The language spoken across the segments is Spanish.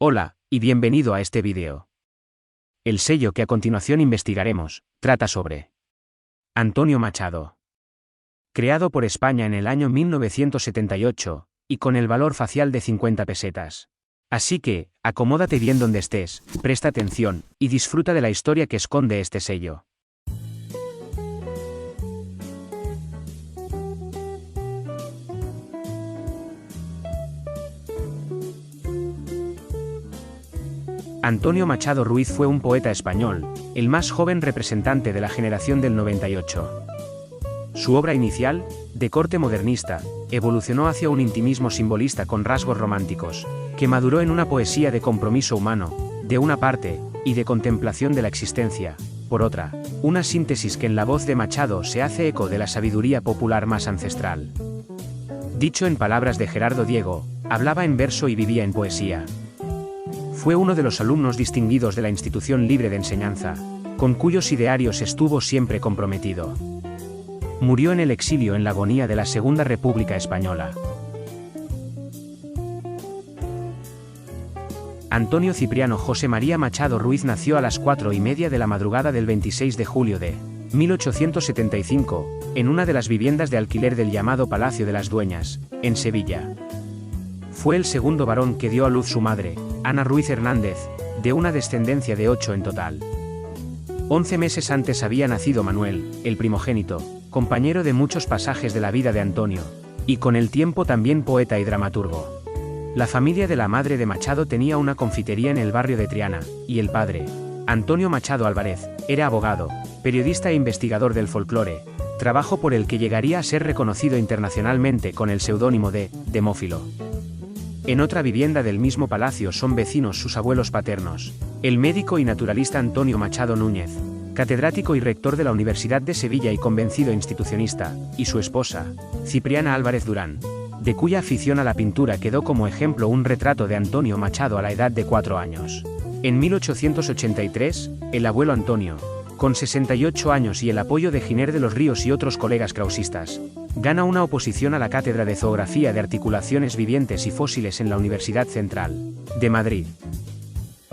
Hola, y bienvenido a este vídeo. El sello que a continuación investigaremos, trata sobre Antonio Machado. Creado por España en el año 1978, y con el valor facial de 50 pesetas. Así que, acomódate bien donde estés, presta atención, y disfruta de la historia que esconde este sello. Antonio Machado Ruiz fue un poeta español, el más joven representante de la generación del 98. Su obra inicial, de corte modernista, evolucionó hacia un intimismo simbolista con rasgos románticos, que maduró en una poesía de compromiso humano, de una parte, y de contemplación de la existencia, por otra, una síntesis que en la voz de Machado se hace eco de la sabiduría popular más ancestral. Dicho en palabras de Gerardo Diego, hablaba en verso y vivía en poesía. Fue uno de los alumnos distinguidos de la Institución Libre de Enseñanza, con cuyos idearios estuvo siempre comprometido. Murió en el exilio en la agonía de la Segunda República Española. Antonio Cipriano José María Machado Ruiz nació a las 4:30 de la madrugada del 26 de julio de 1875, en una de las viviendas de alquiler del llamado Palacio de las Dueñas, en Sevilla. Fue el segundo varón que dio a luz su madre, Ana Ruiz Hernández, de una descendencia de 8 en total. 11 meses antes había nacido Manuel, el primogénito, compañero de muchos pasajes de la vida de Antonio, y con el tiempo también poeta y dramaturgo. La familia de la madre de Machado tenía una confitería en el barrio de Triana, y el padre, Antonio Machado Álvarez, era abogado, periodista e investigador del folclore, trabajo por el que llegaría a ser reconocido internacionalmente con el seudónimo de Demófilo. En otra vivienda del mismo palacio son vecinos sus abuelos paternos, el médico y naturalista Antonio Machado Núñez, catedrático y rector de la Universidad de Sevilla y convencido institucionista, y su esposa, Cipriana Álvarez Durán, de cuya afición a la pintura quedó como ejemplo un retrato de Antonio Machado a la edad de 4 años. En 1883, el abuelo Antonio, con 68 años y el apoyo de Giner de los Ríos y otros colegas krausistas, gana una oposición a la cátedra de Zoografía de Articulaciones Vivientes y Fósiles en la Universidad Central de Madrid.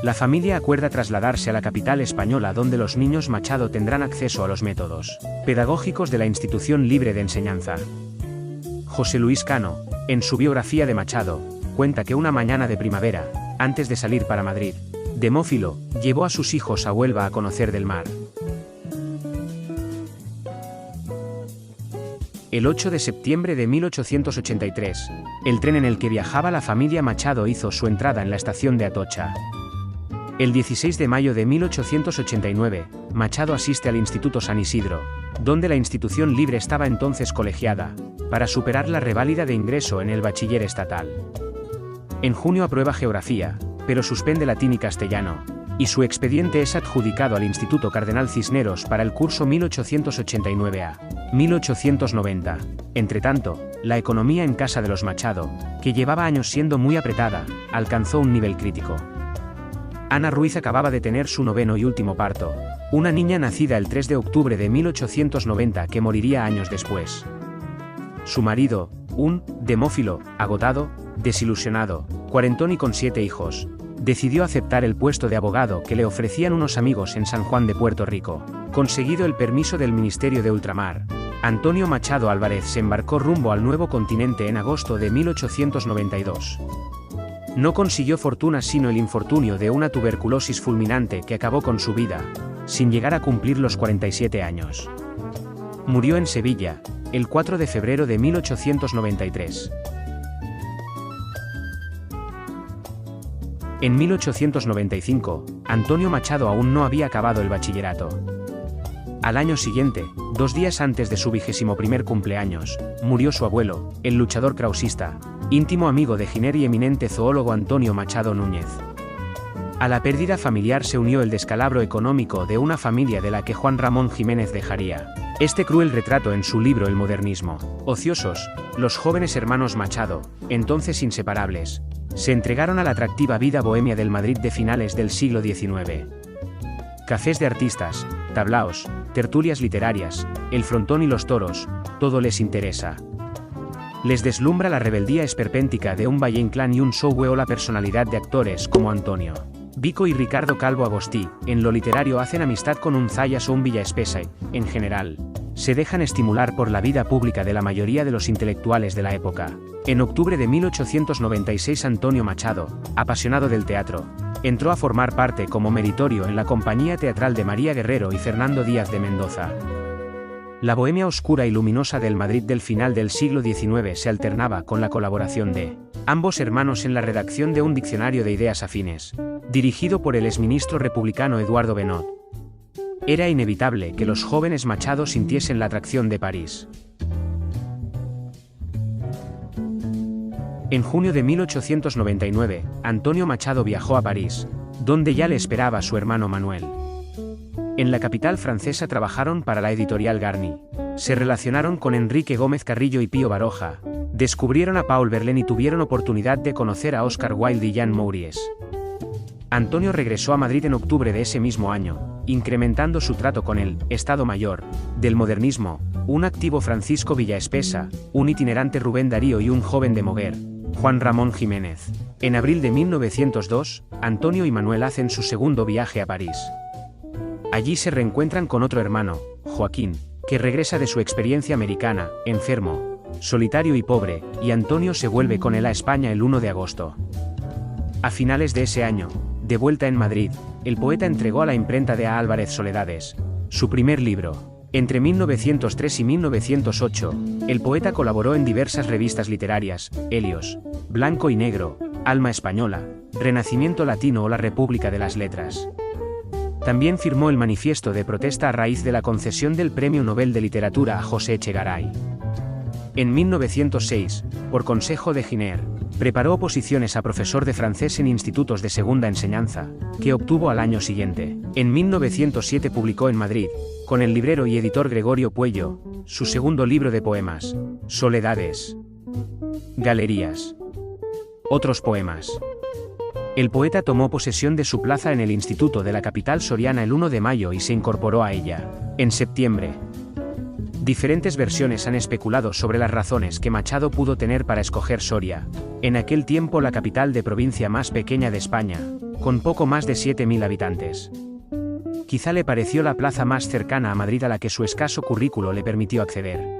La familia acuerda trasladarse a la capital española donde los niños Machado tendrán acceso a los métodos pedagógicos de la Institución Libre de Enseñanza. José Luis Cano, en su biografía de Machado, cuenta que una mañana de primavera, antes de salir para Madrid, Demófilo llevó a sus hijos a Huelva a conocer del mar. El 8 de septiembre de 1883, el tren en el que viajaba la familia Machado hizo su entrada en la estación de Atocha. El 16 de mayo de 1889, Machado asiste al Instituto San Isidro, donde la institución libre estaba entonces colegiada, para superar la reválida de ingreso en el bachiller estatal. En junio aprueba geografía, pero suspende latín y castellano, y su expediente es adjudicado al Instituto Cardenal Cisneros para el curso 1889 a 1890. Entretanto, la economía en casa de los Machado, que llevaba años siendo muy apretada, alcanzó un nivel crítico. Ana Ruiz acababa de tener su 9º y último parto, una niña nacida el 3 de octubre de 1890 que moriría años después. Su marido, un Demófilo, agotado, desilusionado, cuarentón y con 7 hijos, decidió aceptar el puesto de abogado que le ofrecían unos amigos en San Juan de Puerto Rico. Conseguido el permiso del Ministerio de Ultramar, Antonio Machado Álvarez se embarcó rumbo al nuevo continente en agosto de 1892. No consiguió fortuna sino el infortunio de una tuberculosis fulminante que acabó con su vida, sin llegar a cumplir los 47 años. Murió en Sevilla, el 4 de febrero de 1893. En 1895, Antonio Machado aún no había acabado el bachillerato. Al año siguiente, 2 días antes de su 21º cumpleaños, murió su abuelo, el luchador krausista, íntimo amigo de Giner y eminente zoólogo Antonio Machado Núñez. A la pérdida familiar se unió el descalabro económico de una familia de la que Juan Ramón Jiménez dejaría este cruel retrato en su libro El modernismo. Ociosos, los jóvenes hermanos Machado, entonces inseparables, se entregaron a la atractiva vida bohemia del Madrid de finales del siglo XIX. Cafés de artistas, tablaos, tertulias literarias, el frontón y los toros, todo les interesa. Les deslumbra la rebeldía esperpéntica de un Valle Inclán y un show o la personalidad de actores como Antonio Vico y Ricardo Calvo Agostí. En lo literario hacen amistad con un Zayas o un Villaespesa y, en general, se dejan estimular por la vida pública de la mayoría de los intelectuales de la época. En octubre de 1896 Antonio Machado, apasionado del teatro, entró a formar parte como meritorio en la compañía teatral de María Guerrero y Fernando Díaz de Mendoza. La bohemia oscura y luminosa del Madrid del final del siglo XIX se alternaba con la colaboración de ambos hermanos en la redacción de un diccionario de ideas afines, dirigido por el exministro republicano Eduardo Benot. Era inevitable que los jóvenes Machado sintiesen la atracción de París. En junio de 1899, Antonio Machado viajó a París, donde ya le esperaba su hermano Manuel. En la capital francesa trabajaron para la editorial Garni. Se relacionaron con Enrique Gómez Carrillo y Pío Baroja, descubrieron a Paul Verlaine y tuvieron oportunidad de conocer a Oscar Wilde y Jean Mouries. Antonio regresó a Madrid en octubre de ese mismo año, incrementando su trato con el Estado Mayor del modernismo, un activo Francisco Villaespesa, un itinerante Rubén Darío y un joven de Moguer, Juan Ramón Jiménez. En abril de 1902, Antonio y Manuel hacen su segundo viaje a París. Allí se reencuentran con otro hermano, Joaquín, que regresa de su experiencia americana, enfermo, solitario y pobre, y Antonio se vuelve con él a España el 1 de agosto. A finales de ese año, de vuelta en Madrid, el poeta entregó a la imprenta de A. Álvarez Soledades su primer libro. Entre 1903 y 1908, el poeta colaboró en diversas revistas literarias, Helios, Blanco y Negro, Alma Española, Renacimiento Latino o La República de las Letras. También firmó el manifiesto de protesta a raíz de la concesión del Premio Nobel de Literatura a José Echegaray. En 1906, por consejo de Giner, preparó oposiciones a profesor de francés en institutos de segunda enseñanza, que obtuvo al año siguiente. En 1907 publicó en Madrid, con el librero y editor Gregorio Puello, su segundo libro de poemas, Soledades. Galerías. Otros poemas. El poeta tomó posesión de su plaza en el Instituto de la capital soriana el 1 de mayo y se incorporó a ella en septiembre. Diferentes versiones han especulado sobre las razones que Machado pudo tener para escoger Soria, en aquel tiempo la capital de provincia más pequeña de España, con poco más de 7.000 habitantes. Quizá le pareció la plaza más cercana a Madrid a la que su escaso currículo le permitió acceder.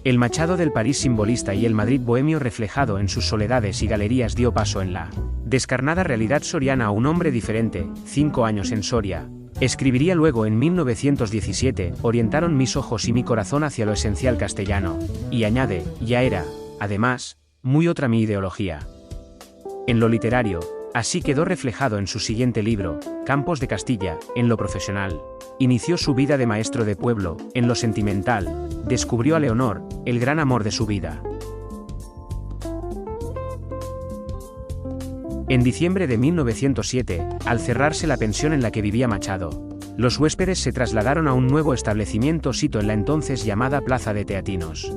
El Machado del París simbolista y el Madrid bohemio reflejado en sus soledades y galerías dio paso en la descarnada realidad soriana a un hombre diferente. 5 años en Soria. Escribiría luego en 1917, orientaron mis ojos y mi corazón hacia lo esencial castellano, y añade, ya era, además, muy otra mi ideología. En lo literario, así quedó reflejado en su siguiente libro, Campos de Castilla. En lo profesional, inició su vida de maestro de pueblo. En lo sentimental, descubrió a Leonor, el gran amor de su vida. En diciembre de 1907, al cerrarse la pensión en la que vivía Machado, los huéspedes se trasladaron a un nuevo establecimiento sito en la entonces llamada Plaza de Teatinos.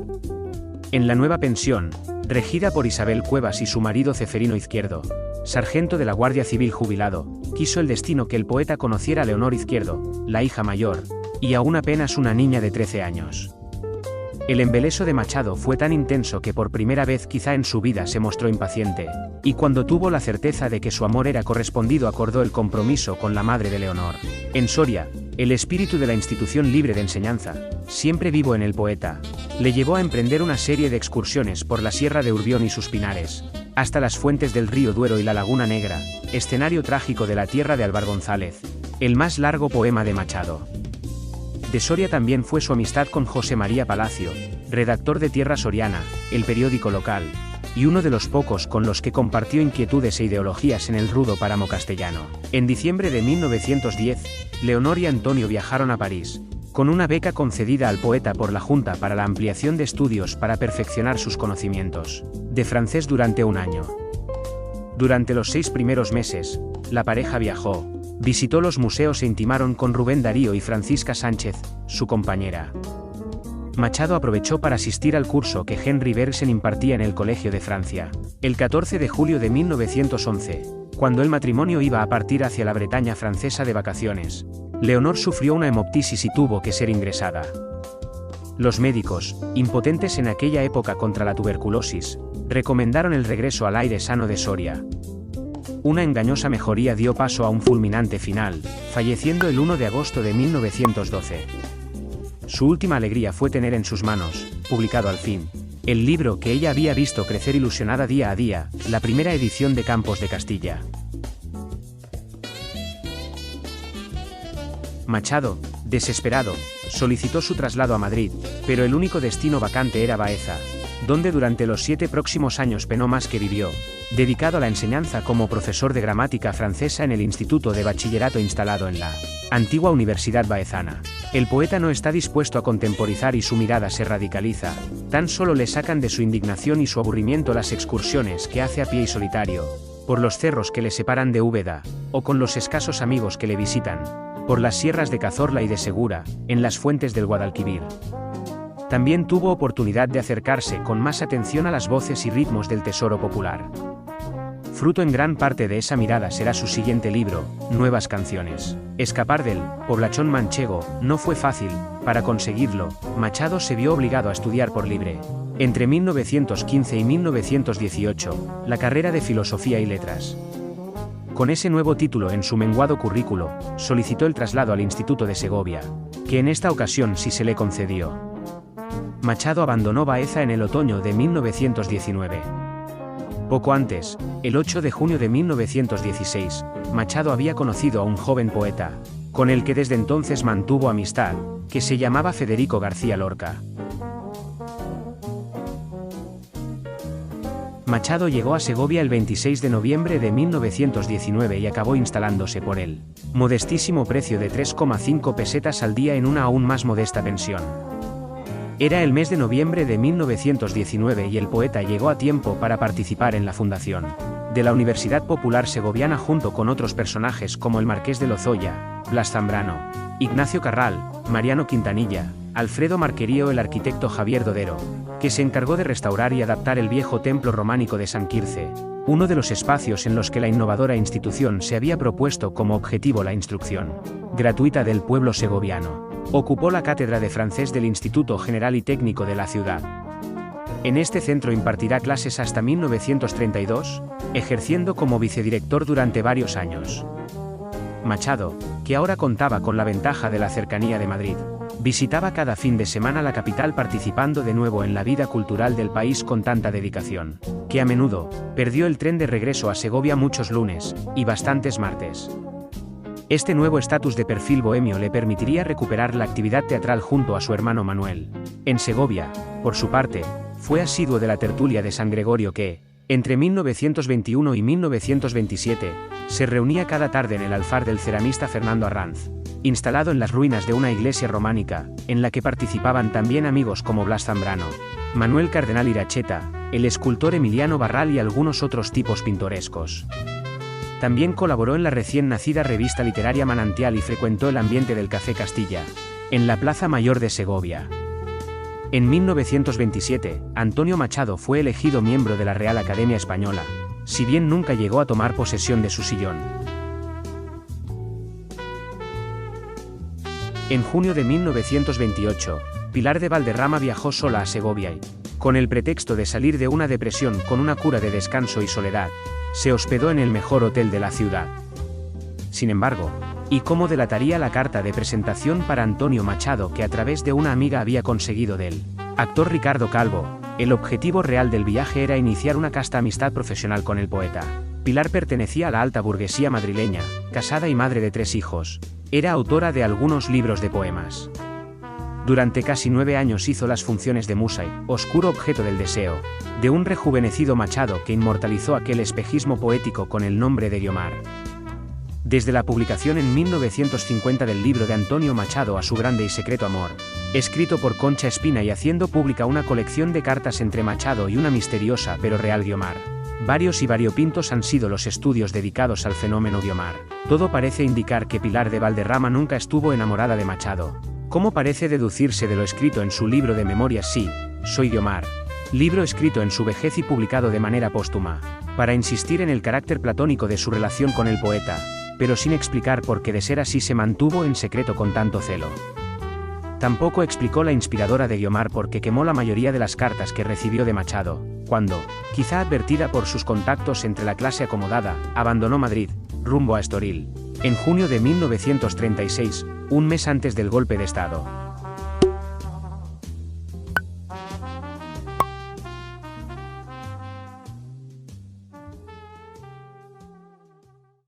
En la nueva pensión, regida por Isabel Cuevas y su marido Ceferino Izquierdo, sargento de la Guardia Civil jubilado, quiso el destino que el poeta conociera a Leonor Izquierdo, la hija mayor, y aún apenas una niña de 13 años. El embeleso de Machado fue tan intenso que por primera vez quizá en su vida se mostró impaciente, y cuando tuvo la certeza de que su amor era correspondido acordó el compromiso con la madre de Leonor. En Soria, el espíritu de la institución libre de enseñanza, siempre vivo en el poeta, le llevó a emprender una serie de excursiones por la Sierra de Urbión y sus pinares, hasta las fuentes del río Duero y la Laguna Negra, escenario trágico de la tierra de Álvar González, el más largo poema de Machado. De Soria también fue su amistad con José María Palacio, redactor de Tierra Soriana, el periódico local, y uno de los pocos con los que compartió inquietudes e ideologías en el rudo páramo castellano. En diciembre de 1910, Leonor y Antonio viajaron a París, con una beca concedida al poeta por la Junta para la ampliación de estudios para perfeccionar sus conocimientos de francés durante un año. Durante los 6 primeros meses, la pareja viajó, visitó los museos e intimaron con Rubén Darío y Francisca Sánchez, su compañera. Machado aprovechó para asistir al curso que Henry Bergson impartía en el Colegio de Francia. El 14 de julio de 1911, cuando el matrimonio iba a partir hacia la Bretaña francesa de vacaciones, Leonor sufrió una hemoptisis y tuvo que ser ingresada. Los médicos, impotentes en aquella época contra la tuberculosis, recomendaron el regreso al aire sano de Soria. Una engañosa mejoría dio paso a un fulminante final, falleciendo el 1 de agosto de 1912. Su última alegría fue tener en sus manos, publicado al fin, el libro que ella había visto crecer ilusionada día a día, la primera edición de Campos de Castilla. Machado, desesperado, solicitó su traslado a Madrid, pero el único destino vacante era Baeza, donde durante los 7 próximos años penó más que vivió, dedicado a la enseñanza como profesor de gramática francesa en el Instituto de Bachillerato instalado en la antigua Universidad Baezana. El poeta no está dispuesto a contemporizar y su mirada se radicaliza, tan solo le sacan de su indignación y su aburrimiento las excursiones que hace a pie y solitario, por los cerros que le separan de Úbeda, o con los escasos amigos que le visitan, por las sierras de Cazorla y de Segura, en las fuentes del Guadalquivir. También tuvo oportunidad de acercarse con más atención a las voces y ritmos del tesoro popular. Fruto en gran parte de esa mirada será su siguiente libro, Nuevas Canciones. Escapar del poblachón manchego no fue fácil. Para conseguirlo, Machado se vio obligado a estudiar por libre, entre 1915 y 1918, la carrera de Filosofía y Letras. Con ese nuevo título en su menguado currículo, solicitó el traslado al Instituto de Segovia, que en esta ocasión sí se le concedió. Machado abandonó Baeza en el otoño de 1919. Poco antes, el 8 de junio de 1916, Machado había conocido a un joven poeta, con el que desde entonces mantuvo amistad, que se llamaba Federico García Lorca. Machado llegó a Segovia el 26 de noviembre de 1919 y acabó instalándose por el modestísimo precio de 3,5 pesetas al día en una aún más modesta pensión. Era el mes de noviembre de 1919 y el poeta llegó a tiempo para participar en la fundación de la Universidad Popular Segoviana junto con otros personajes como el Marqués de Lozoya, Blas Zambrano, Ignacio Carral, Mariano Quintanilla, Alfredo Marquerío, el arquitecto Javier Dodero, que se encargó de restaurar y adaptar el viejo templo románico de San Quirce, uno de los espacios en los que la innovadora institución se había propuesto como objetivo la instrucción gratuita del pueblo segoviano. Ocupó la cátedra de francés del Instituto General y Técnico de la ciudad. En este centro impartirá clases hasta 1932, ejerciendo como vicedirector durante varios años. Machado, que ahora contaba con la ventaja de la cercanía de Madrid, visitaba cada fin de semana la capital participando de nuevo en la vida cultural del país con tanta dedicación, que a menudo perdió el tren de regreso a Segovia muchos lunes, y bastantes martes. Este nuevo estatus de perfil bohemio le permitiría recuperar la actividad teatral junto a su hermano Manuel. En Segovia, por su parte, fue asiduo de la tertulia de San Gregorio que, entre 1921 y 1927, se reunía cada tarde en el alfar del ceramista Fernando Arranz, instalado en las ruinas de una iglesia románica, en la que participaban también amigos como Blas Zambrano, Manuel Cardenal Iracheta, el escultor Emiliano Barral y algunos otros tipos pintorescos. También colaboró en la recién nacida revista literaria Manantial y frecuentó el ambiente del Café Castilla, en la Plaza Mayor de Segovia. En 1927, Antonio Machado fue elegido miembro de la Real Academia Española, si bien nunca llegó a tomar posesión de su sillón. En junio de 1928, Pilar de Valderrama viajó sola a Segovia y, con el pretexto de salir de una depresión con una cura de descanso y soledad, se hospedó en el mejor hotel de la ciudad. Sin embargo, ¿y cómo delataría la carta de presentación para Antonio Machado que a través de una amiga había conseguido del actor Ricardo Calvo? El objetivo real del viaje era iniciar una casta amistad profesional con el poeta. Pilar pertenecía a la alta burguesía madrileña, casada y madre de 3 hijos. Era autora de algunos libros de poemas. Durante casi 9 años hizo las funciones de musa y oscuro objeto del deseo de un rejuvenecido Machado que inmortalizó aquel espejismo poético con el nombre de Guiomar. Desde la publicación en 1950 del libro de Antonio Machado A su grande y secreto amor, escrito por Concha Espina y haciendo pública una colección de cartas entre Machado y una misteriosa pero real Guiomar. Varios y variopintos han sido los estudios dedicados al fenómeno Guiomar. Todo parece indicar que Pilar de Valderrama nunca estuvo enamorada de Machado, como parece deducirse de lo escrito en su libro de memorias Sí, soy Guiomar, libro escrito en su vejez y publicado de manera póstuma, para insistir en el carácter platónico de su relación con el poeta, pero sin explicar por qué de ser así se mantuvo en secreto con tanto celo. Tampoco explicó la inspiradora de Guiomar por qué quemó la mayoría de las cartas que recibió de Machado, cuando, quizá advertida por sus contactos entre la clase acomodada, abandonó Madrid, rumbo a Estoril, en junio de 1936, un mes antes del golpe de Estado.